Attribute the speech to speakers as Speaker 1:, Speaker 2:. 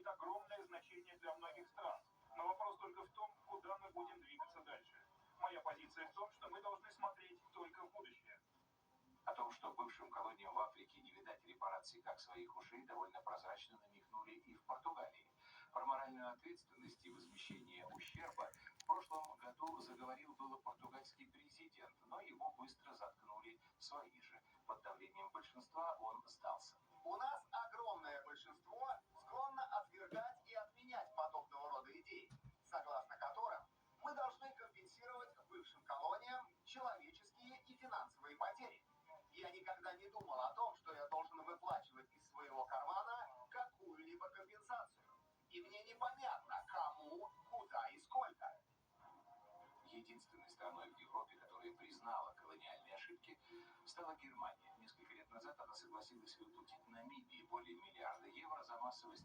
Speaker 1: имеет огромное значение для многих стран. Но вопрос только в том, куда мы будем двигаться дальше. Моя позиция в том, что мы должны смотреть только в будущее.
Speaker 2: О том, что бывшим колониям в Африке не видать репараций как своих ушей, довольно прозрачно намекнули и в Португалии. Про моральную ответственность и возмещение ущерба в прошлом году заговорил было португальский президент, но его быстро заткнули свои же. Под давлением большинства он сдался.
Speaker 3: У нас огромное большинство склонно отвергать и отменять подобного рода идеи, согласно которым мы должны компенсировать бывшим колониям человеческие и финансовые потери. Я никогда не думал о том, что я должен выплачивать из своего кармана какую-либо компенсацию. И мне непонятно, кому, куда и сколько.
Speaker 2: Единственной страной в Европе, которая признала колониальные ошибки, стала Германия. Несколько лет назад она согласилась выплатить Намибии более миллиарда евро за массовое